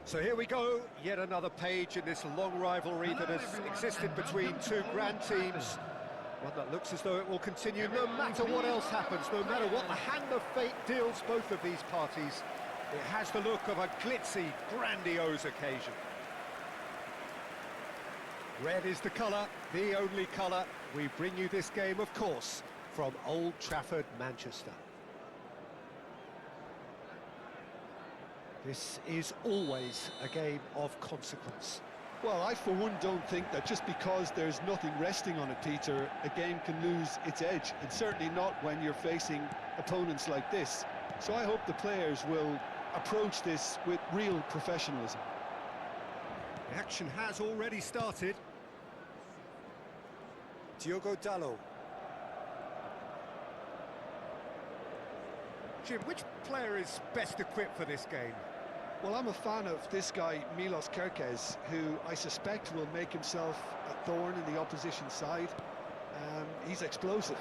So here we go, yet another page in this long rivalry that has existed between two grand teams. One that looks as though it will continue no matter what else happens, no matter what the hand of fate deals both of these parties. It has the look of a glitzy, grandiose occasion. Red is the colour, the only colour. We bring you this game, of course, from Old Trafford, Manchester. This is always a game of consequence. Well, I for one don't think that just because there's nothing resting on it, Peter, a game can lose its edge, and certainly not when you're facing opponents like this. So I hope the players will approach this with real professionalism. The action has already started. Diogo Dalot. Jim, which player is best equipped for this game? Well, I'm a fan of this guy, Milos Kerkez, who I suspect will make himself a thorn in the opposition side. He's explosive,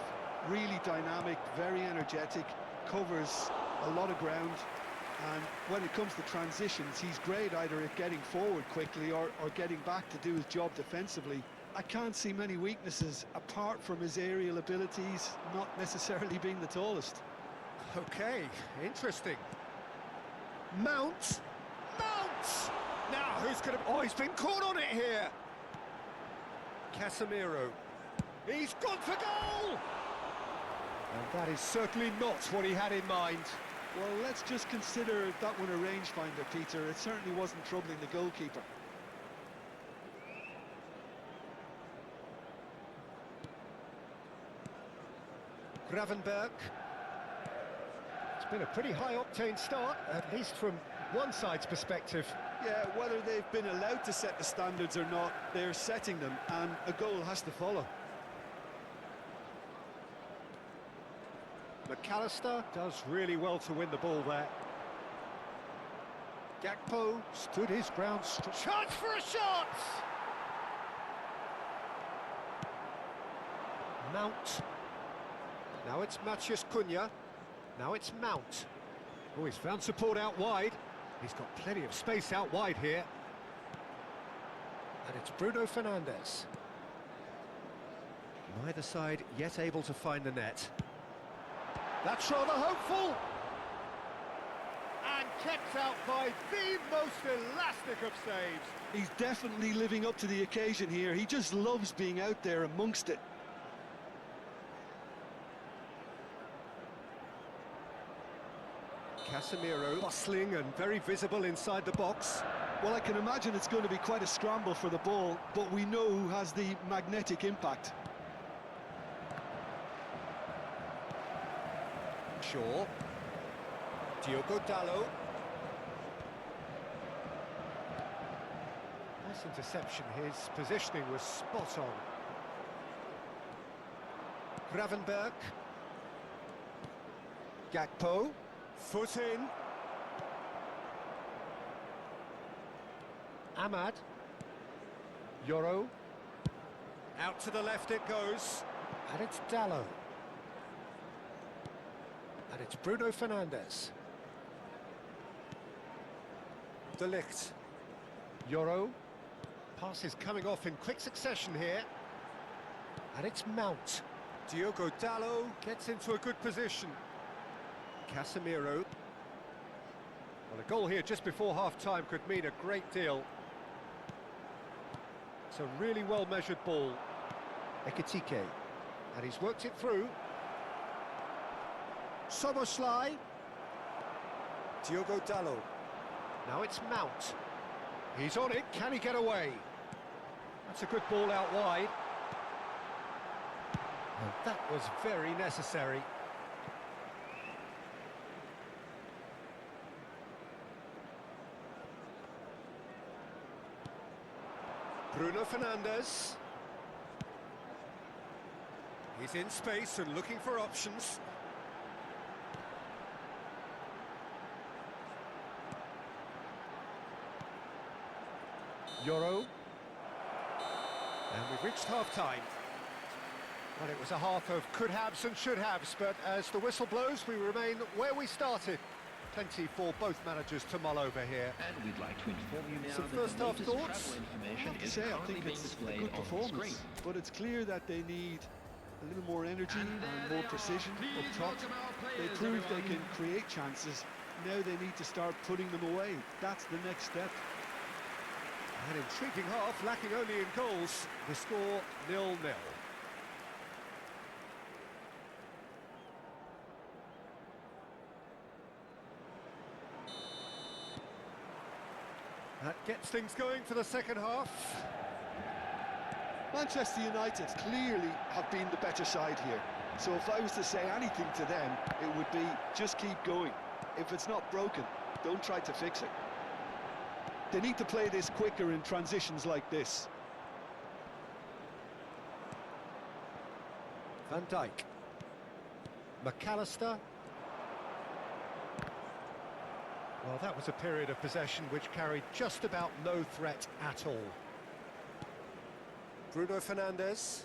really dynamic, very energetic, covers a lot of ground, and when it comes to transitions, he's great either at getting forward quickly or getting back to do his job defensively. I can't see many weaknesses apart from his aerial abilities, not necessarily being the tallest. Okay, interesting. Mount! Now, who's going to... Oh, he's been caught on it here! Casemiro. He's gone for goal! And that is certainly not what he had in mind. Well, let's just consider that one a rangefinder, Peter. It certainly wasn't troubling the goalkeeper. Gravenberch. It's been a pretty high-octane start, at least from one side's perspective. Yeah, whether they've been allowed to set the standards or not, they're setting them, and a goal has to follow. McAllister does really well to win the ball there. Gakpo stood his ground. Chance for a shot! Mount. Now it's Matheus Cunha. Now it's Mount. Oh, he's found support out wide. He's got plenty of space out wide here. And it's Bruno Fernandes. Neither side yet able to find the net. That's rather hopeful. And kept out by the most elastic of saves. He's definitely living up to the occasion here. He just loves being out there amongst it. Casemiro bustling and very visible inside the box. Well, I can imagine it's going to be quite a scramble for the ball, but we know who has the magnetic impact. Shaw. Diogo Dalot. Nice interception. His positioning was spot on. Gravenberch. Gakpo. Foot in. Ahmad. Yoro. Out to the left it goes. And it's Dalot. And it's Bruno Fernandes. De Ligt. Yoro. Pass is coming off in quick succession here. And it's Mount. Diogo Dalot gets into a good position. Casemiro. Well, a goal here just before half-time could mean a great deal. It's a really well-measured ball. Ekitike. And he's worked it through. Soboslai. Diogo Dalot. Now it's Mount. He's on it. Can he get away? That's a good ball out wide. And that was very necessary. Bruno Fernandes. He's in space and looking for options. Yoro. And we've reached half-time. Well, it was a half of could-haves and should-haves, but as the whistle blows, we remain where we started. Plenty for both managers to mull over here. And we'd like to inform you now Some that first the half latest thoughts? travel information I is say, I currently think being it's a displayed good on the performance, screen. but it's clear that they need a little more energy and more precision up top. They proved they can create chances. Now they need to start putting them away. That's the next step. An intriguing half, lacking only in goals. The score 0-0. That gets things going for the second half. Manchester United clearly have been the better side here. So if I was to say anything to them, it would be just keep going. If it's not broken, don't try to fix it. They need to play this quicker in transitions like this. Van Dijk. McAllister. Well, that was a period of possession which carried just about no threat at all. Bruno Fernandes.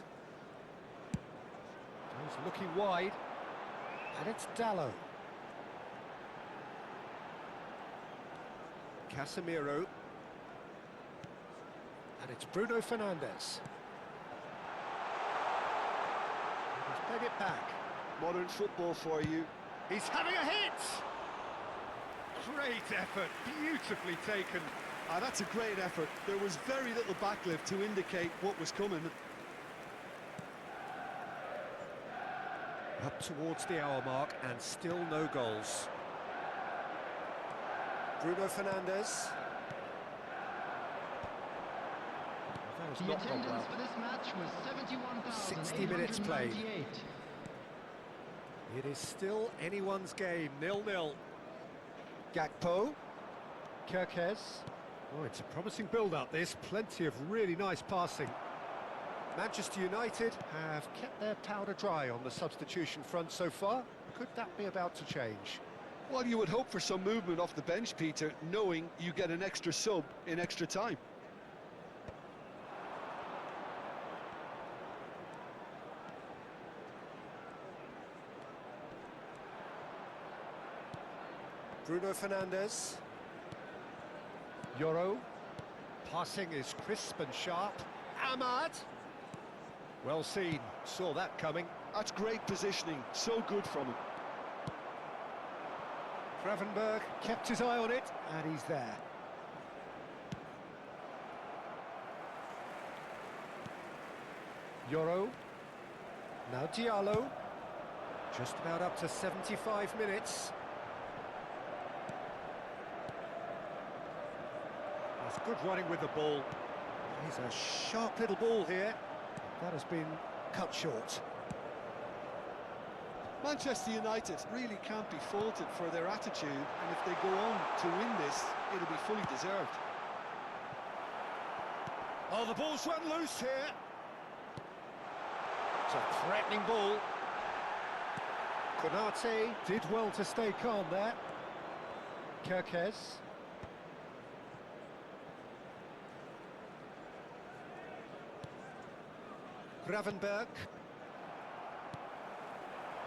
He's looking wide. And it's Dalot. Casemiro. And it's Bruno Fernandes. He's played it back. Modern football for you. He's having a hit! Great effort, beautifully taken. That's a great effort. There was very little backlift to indicate what was coming. Up towards the hour mark and still no goals. Bruno Fernandes. That was The not gone attendance well. for this match was 60 minutes played. 71,898. It is still anyone's game, 0-0. Gakpo. Kerkez. Oh, it's a promising build-up, this. Plenty of really nice passing. Manchester United have kept their powder dry on the substitution front so far. Could that be about to change? Well, you would hope for some movement off the bench, Peter, knowing you get an extra sub in extra time. Bruno Fernandes. Yoro. Passing is crisp and sharp. Ahmad. Well seen. Saw that coming. That's great positioning. So good from him. Gravenberg kept his eye on it, and he's there. Yoro. Now Diallo. Just about up to 75 minutes. That's good running with the ball. He's a sharp little ball here. That has been cut short. Manchester United really can't be faulted for their attitude, and if they go on to win this, it'll be fully deserved. Oh, the ball's run loose here. It's a threatening ball. Konate did well to stay calm there. Kerkez. Gravenberg.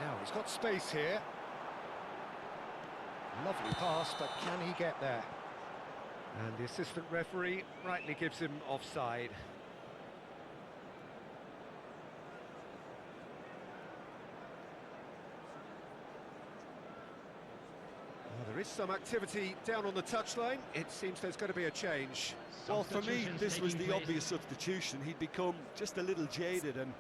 Now he's got space here. Lovely pass, but can he get there? And the assistant referee rightly gives him offside. Well, there is some activity down on the touchline. It seems there's going to be a change. Well, for me, Substitutions this was taking the place. obvious substitution. He'd become just a little jaded, and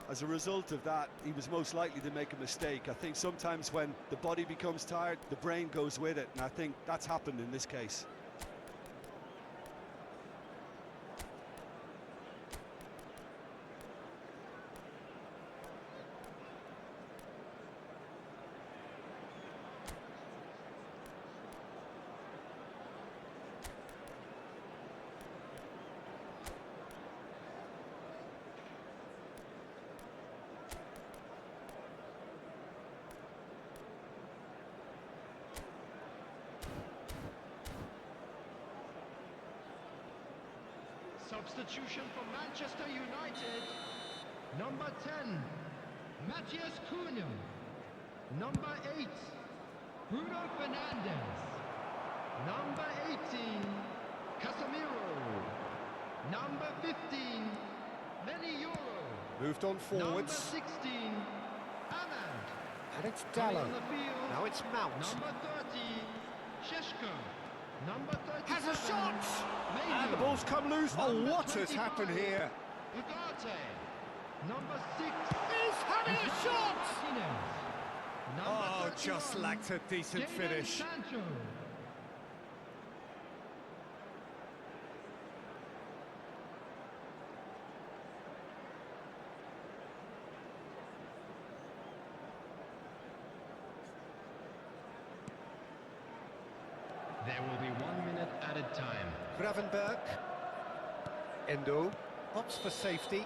as a result of that, he was most likely to make a mistake. I think sometimes when the body becomes tired, the brain goes with it, and I think that's happened in this case. Substitution for Manchester United. Number 10, Matthias Cunha. Number 8, Bruno Fernandes. Number 18, Casemiro. Number 15, Lenny Euro. Moved on Number forwards. 16, Ahmad. And it's Coming Dallo. on the field. Now it's Mount. Number 30, Sheshko. Number 37, Has a shot! Mayhew. And the ball's come loose. Oh, Number what has 25, happened here? Ugarte. Number 6, He's having a shot! Martinez. Number Oh, 31, just lacked a decent Jadon finish. Sancho. There will be 1 minute added time. Gravenberg. Endo. Opts for safety.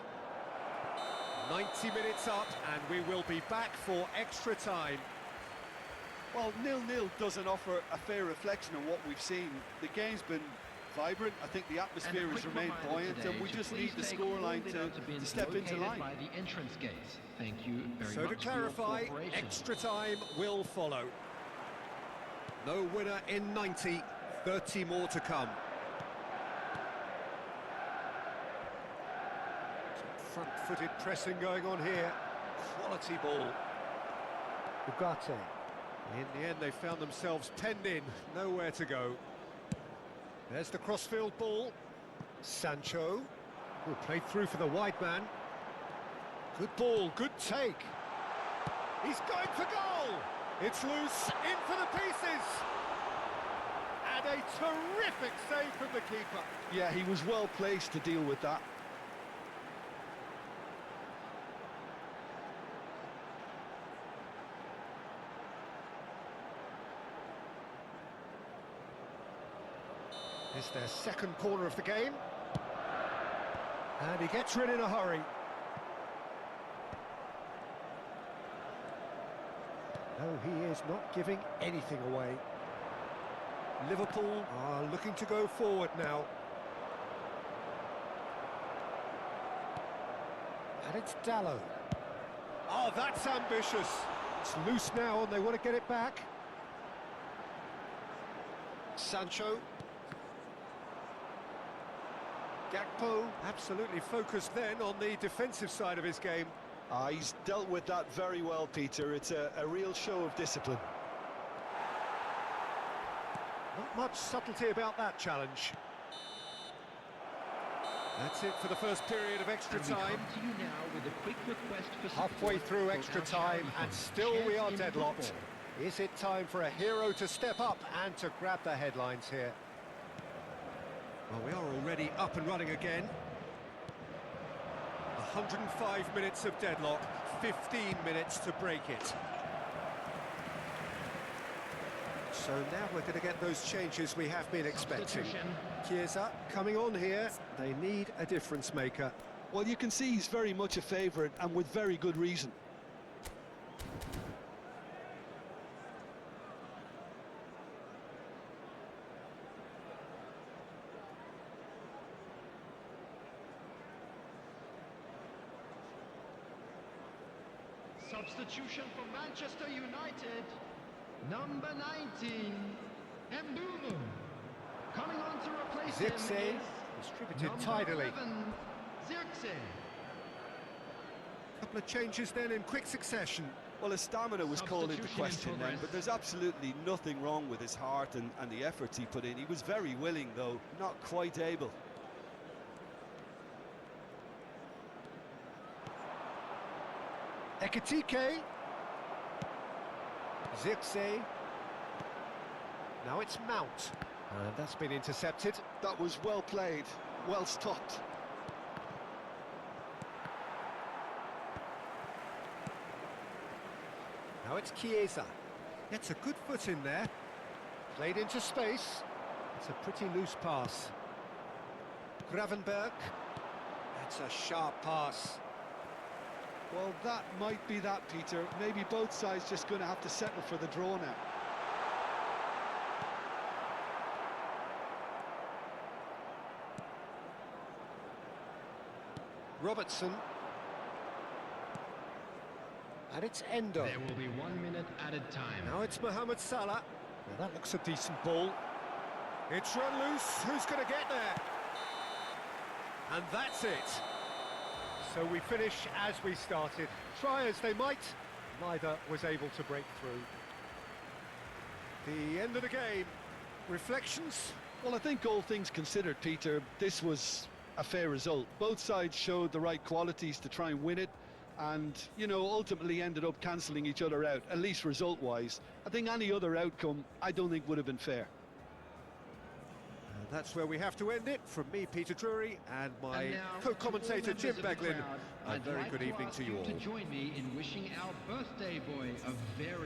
90 minutes up, and we will be back for extra time. Well, 0-0 doesn't offer a fair reflection on what we've seen. The game's been vibrant. I think the atmosphere has remained buoyant, and we just need the scoreline to step into line. By the entrance gate. Thank you very So much to clarify, for your cooperation. extra time will follow. No winner in 90, 30 more to come. Some front-footed pressing going on here. Quality ball. Ugarte. In the end, they found themselves penned in, nowhere to go. There's the crossfield ball. Sancho, who played through for the wide man. Good ball, good take. He's going for goal! It's loose, in for the pieces! And a terrific save from the keeper. Yeah, he was well placed to deal with that. It's their second corner of the game. And he gets rid in a hurry. No, he is not giving anything away. Liverpool are looking to go forward now. And it's Dallo. Oh, that's ambitious. It's loose now and they want to get it back. Sancho. Gakpo, absolutely focused then on the defensive side of his game. He's dealt with that very well, Peter. It's a real show of discipline. Not much subtlety about that challenge. That's it for the first period of extra And we time. come to you now with a quick request for Halfway support through for extra our time charity and fund, still we Shares are in deadlocked. Football. Is it time for a hero to step up and to grab the headlines here? Well, we are already up and running again. 105 minutes of deadlock, 15 minutes to break it. So now we're going to get those changes we have been expecting. Substitution. Chiesa coming on here. They need a difference maker. Well, you can see he's very much a favourite, and with very good reason. Substitution for Manchester United. Number 19, Mbeumo. Coming on to replace him Zirkzee is distributed number tidily. 11, Zirkzee. Couple of changes then in quick succession. Well, his stamina was called into Substitution in question then, progress. but there's absolutely nothing wrong with his heart and the efforts he put in. He was very willing, though, not quite able. Ekitike. Zirkzee. Now it's Mount. And that's been intercepted. That was well played, well stopped. Now it's Chiesa. Gets a good foot in there. Played into space. It's a pretty loose pass. Gravenberg. That's a sharp pass. Well, that might be that, Peter. Maybe both sides just going to have to settle for the draw now. Robertson. And it's Endo. There will be 1 minute added time. Now it's Mohamed Salah. Now that looks a decent ball. It's run loose. Who's going to get there? And that's it. So we finish as we started. Try as they might, neither was able to break through. The end of the game. Reflections? Well, I think all things considered, Peter, this was a fair result. Both sides showed the right qualities to try and win it, and, you know, ultimately ended up cancelling each other out, at least result-wise. I think any other outcome, I don't think would have been fair. And that's where we have to end it. From me, Peter Drury, and my And now, co-commentator, to all Jim members of the Beglin, crowd, a I'd very like good to evening ask to you all. to join me in wishing our birthday boy a very